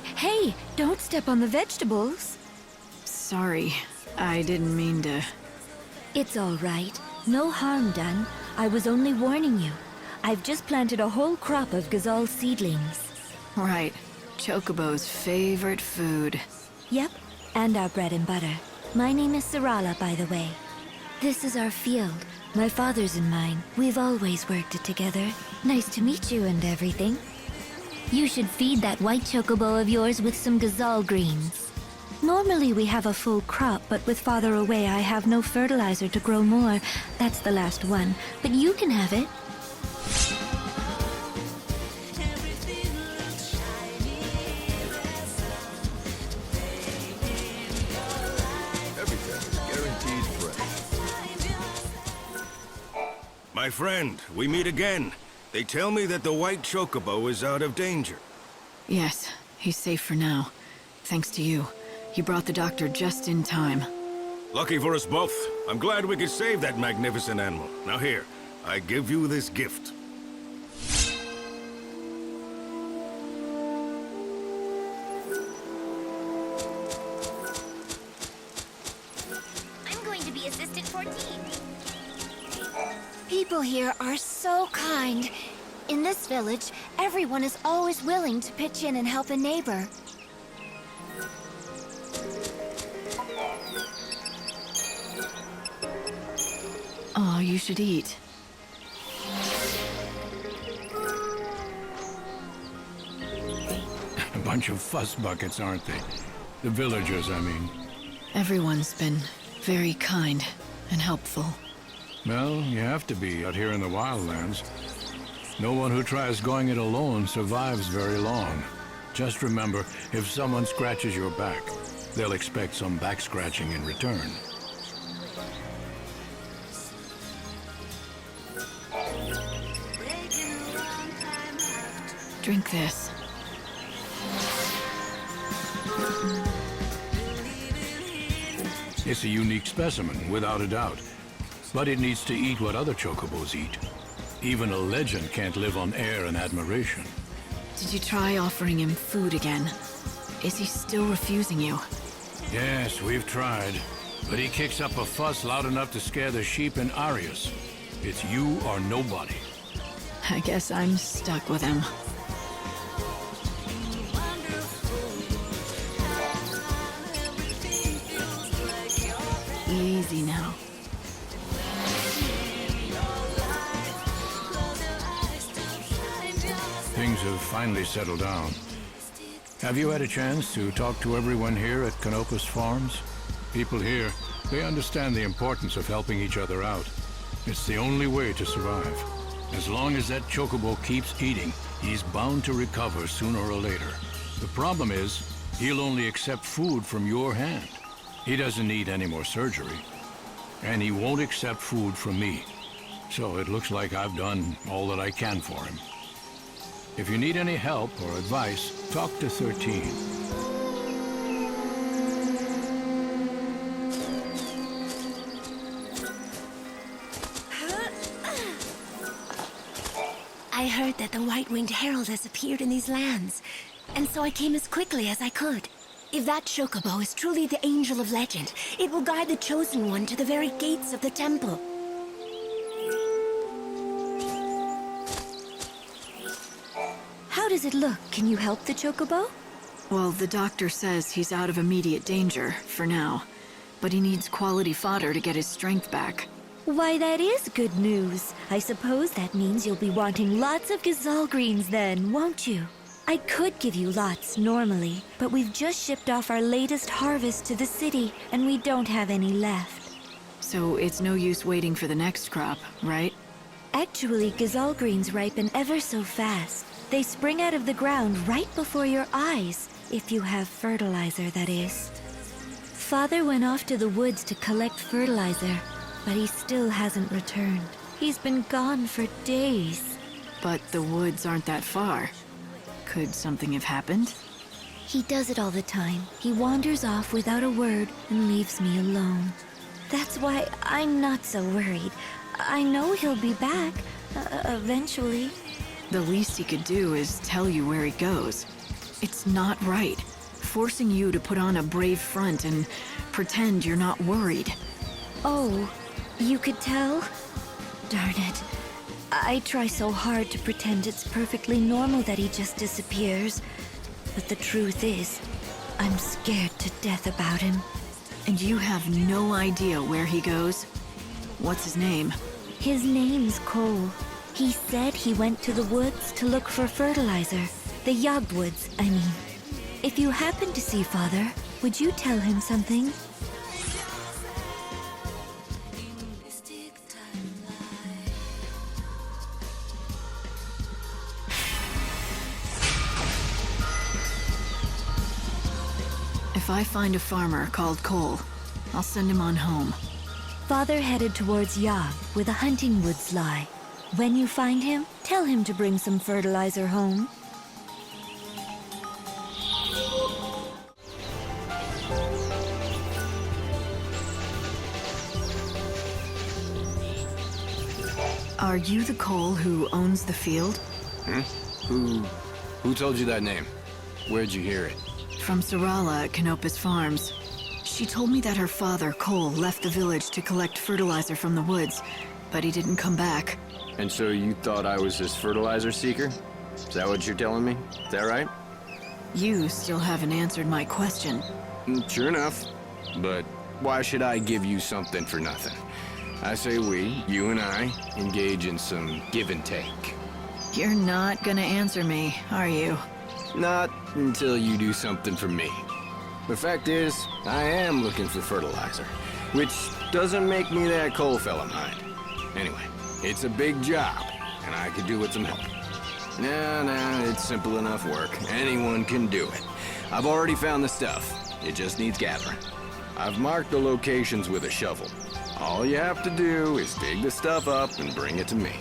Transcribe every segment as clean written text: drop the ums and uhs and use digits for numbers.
hey, don't step on the vegetables. Sorry, I didn't mean to... It's all right. No harm done. I was only warning you. I've just planted a whole crop of gazelle seedlings. Right. Chocobo's favorite food. Yep, and our bread and butter. My name is Sarala, by the way. This is our field. My father's and mine. We've always worked it together. Nice to meet you and everything. You should feed that white chocobo of yours with some gazelle greens. Normally we have a full crop, but with father away I have no fertilizer to grow more. That's the last one, but you can have it. My friend, we meet again. They tell me that the white chocobo is out of danger. Yes, he's safe for now. Thanks to you. You brought the doctor just in time. Lucky for us both. I'm glad we could save that magnificent animal. Now here, I give you this gift. I'm going to be Assistant 14. People here are so kind. In this village, everyone is always willing to pitch in and help a neighbor. Oh, you should eat. A bunch of fuss buckets, aren't they? The villagers, I mean. Everyone's been very kind and helpful. Well, you have to be out here in the Wildlands. No one who tries going it alone survives very long. Just remember, if someone scratches your back, they'll expect some back scratching in return. Drink this. It's a unique specimen, without a doubt. But it needs to eat what other chocobos eat. Even a legend can't live on air and admiration. Did you try offering him food again? Is he still refusing you? Yes, we've tried. But he kicks up a fuss loud enough to scare the sheep in Arius. It's you or nobody. I guess I'm stuck with him. Easy now. Things have finally settled down. Have you had a chance to talk to everyone here at Canopus Farms? People here, they understand the importance of helping each other out. It's the only way to survive. As long as that chocobo keeps eating, he's bound to recover sooner or later. The problem is, he'll only accept food from your hand. He doesn't need any more surgery. And he won't accept food from me. So it looks like I've done all that I can for him. If you need any help or advice, talk to 13. I heard that the White-Winged Herald has appeared in these lands, and so I came as quickly as I could. If that chocobo is truly the Angel of Legend, it will guide the Chosen One to the very gates of the temple. How does it look? Can you help the chocobo? Well, the doctor says he's out of immediate danger, for now. But he needs quality fodder to get his strength back. Why, that is good news. I suppose that means you'll be wanting lots of gazelle greens then, won't you? I could give you lots normally, but we've just shipped off our latest harvest to the city, and we don't have any left. So it's no use waiting for the next crop, right? Actually, gazelle greens ripen ever so fast. They spring out of the ground right before your eyes, if you have fertilizer, that is. Father went off to the woods to collect fertilizer, but he still hasn't returned. He's been gone for days. But the woods aren't that far. Could something have happened? He does it all the time. He wanders off without a word and leaves me alone. That's why I'm not so worried. I know he'll be back, eventually. The least he could do is tell you where he goes. It's not right. Forcing you to put on a brave front and pretend you're not worried. Oh, you could tell? Darn it. I try so hard to pretend it's perfectly normal that he just disappears. But the truth is, I'm scared to death about him. And you have no idea where he goes? What's his name? His name's Cole. He said he went to the woods to look for fertilizer. The Yogwoods, I mean. If you happen to see Father, would you tell him something? If I find a farmer called Cole, I'll send him on home. Father headed towards Yog, where the hunting woods lie. When you find him, tell him to bring some fertilizer home. Are you the Cole who owns the field? Who told you that name? Where'd you hear it? From Sarala at Canopus Farms. She told me that her father, Cole, left the village to collect fertilizer from the woods, but he didn't come back. And so you thought I was this fertilizer seeker? Is that what you're telling me? Is that right? You still haven't answered my question. Sure enough. But why should I give you something for nothing? I say we, you and I, engage in some give and take. You're not gonna answer me, are you? Not until you do something for me. The fact is, I am looking for fertilizer, which doesn't make me that Cole fella mind. Anyway, it's a big job, and I could do with some help. Nah, it's simple enough work. Anyone can do it. I've already found the stuff. It just needs gathering. I've marked the locations with a shovel. All you have to do is dig the stuff up and bring it to me.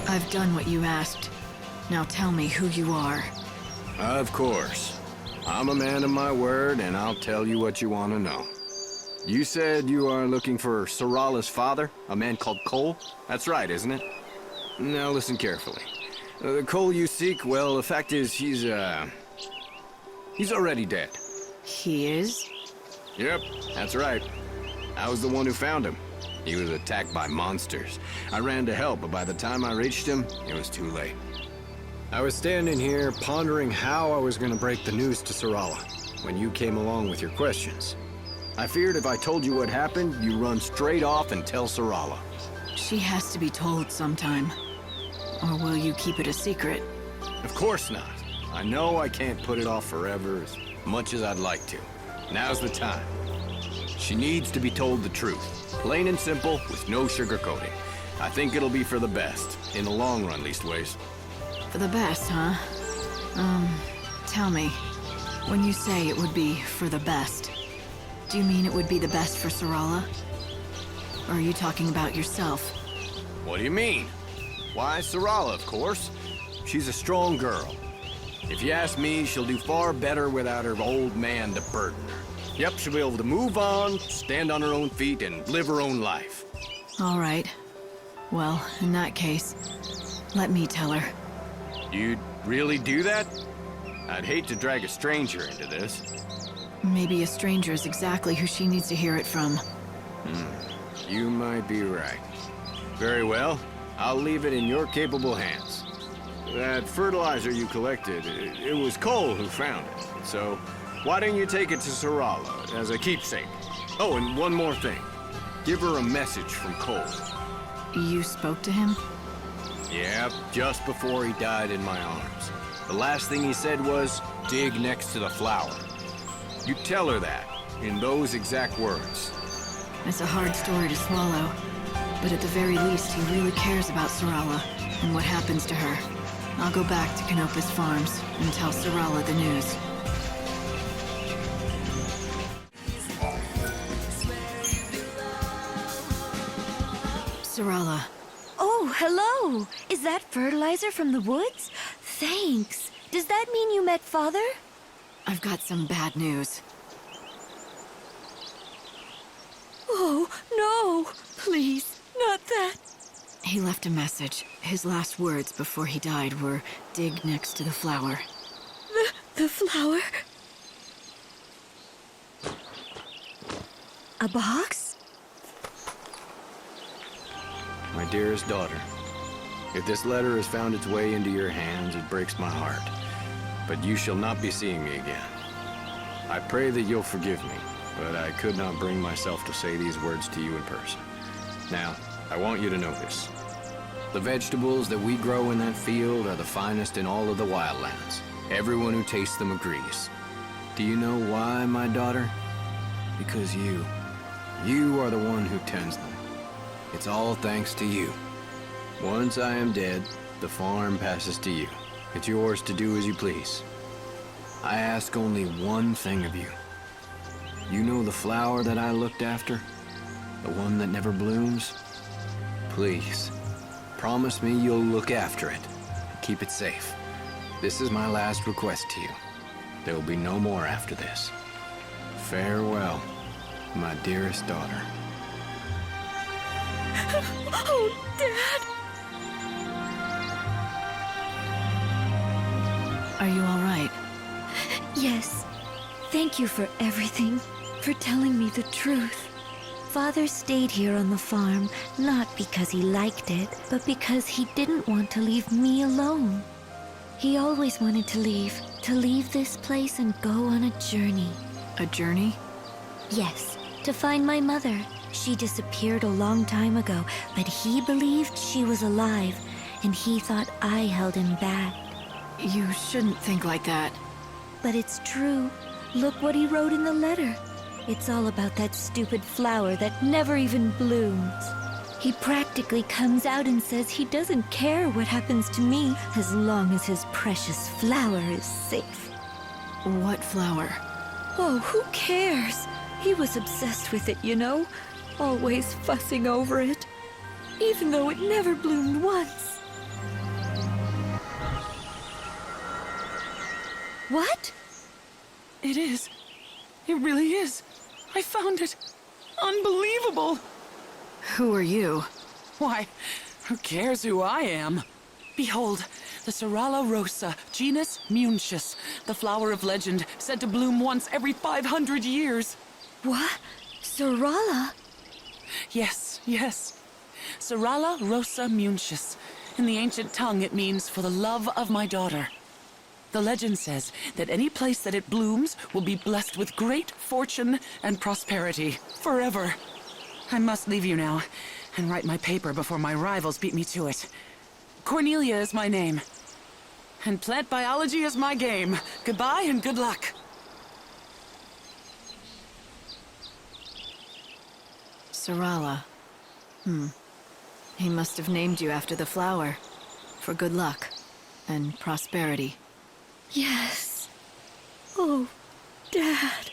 I've done what you asked. Now tell me who you are. Of course. I'm a man of my word, and I'll tell you what you want to know. You said you are looking for Sarala's father, a man called Cole? That's right, isn't it? Now listen carefully. The Cole you seek, well, the fact is he's already dead. He is? Yep, that's right. I was the one who found him. He was attacked by monsters. I ran to help, but by the time I reached him, it was too late. I was standing here pondering how I was going to break the news to Sarala when you came along with your questions. I feared if I told you what happened, you'd run straight off and tell Sarala. She has to be told sometime. Or will you keep it a secret? Of course not. I know I can't put it off forever as much as I'd like to. Now's the time. She needs to be told the truth. Plain and simple, with no sugarcoating. I think it'll be for the best. In the long run, leastways. For the best, huh? Tell me, when you say it would be for the best, do you mean it would be the best for Sarala? Or are you talking about yourself? What do you mean? Why, Sarala, of course. She's a strong girl. If you ask me, she'll do far better without her old man to burden her. Yep, she'll be able to move on, stand on her own feet, and live her own life. All right. Well, in that case, let me tell her. You'd really do that? I'd hate to drag a stranger into this. Maybe a stranger is exactly who she needs to hear it from. You might be right. Very well. I'll leave it in your capable hands. That fertilizer you collected, it was Cole who found it. So, why don't you take it to Sarala as a keepsake? Oh, and one more thing. Give her a message from Cole. You spoke to him? Yeah, just before he died in my arms. The last thing he said was, dig next to the flower. You tell her that, in those exact words. It's a hard story to swallow, but at the very least, he really cares about Sarala and what happens to her. I'll go back to Canopus Farms and tell Sarala the news. Sarala. Oh, hello! Is that fertilizer from the woods? Thanks. Does that mean you met Father? I've got some bad news. Oh, no! Please, not that. He left a message. His last words before he died were, dig next to the flower. The flower? A box? My dearest daughter, if this letter has found its way into your hands, it breaks my heart. But you shall not be seeing me again. I pray that you'll forgive me, but I could not bring myself to say these words to you in person. Now, I want you to know this. The vegetables that we grow in that field are the finest in all of the Wildlands. Everyone who tastes them agrees. Do you know why, my daughter? Because you are the one who tends them. It's all thanks to you. Once I am dead, the farm passes to you. It's yours to do as you please. I ask only one thing of you. You know the flower that I looked after? The one that never blooms? Please, promise me you'll look after it. Keep it safe. This is my last request to you. There will be no more after this. Farewell, my dearest daughter. Oh, Dad! Are you all right? Yes. Thank you for everything, for telling me the truth. Father stayed here on the farm, not because he liked it, but because he didn't want to leave me alone. He always wanted to leave this place and go on a journey. A journey? Yes, to find my mother. She disappeared a long time ago, but he believed she was alive, and he thought I held him back. You shouldn't think like that. But it's true. Look what he wrote in the letter. It's all about that stupid flower that never even blooms. He practically comes out and says he doesn't care what happens to me as long as his precious flower is safe. What flower? Oh, who cares? He was obsessed with it, you know? Always fussing over it. Even though it never bloomed once. What? It is. It really is. I found it. Unbelievable. Who are you? Why, who cares who I am? Behold, the Sarala rosa, genus Munchus, the flower of legend, said to bloom once every 500 years. What? Sarala? Yes, yes. Sarala rosa Munchus. In the ancient tongue, it means for the love of my daughter. The legend says that any place that it blooms will be blessed with great fortune and prosperity forever. I must leave you now and write my paper before my rivals beat me to it. Cornelia is my name, and plant biology is my game. Goodbye and good luck. Sarala. He must have named you after the flower. For good luck and prosperity. Yes. Oh, Dad.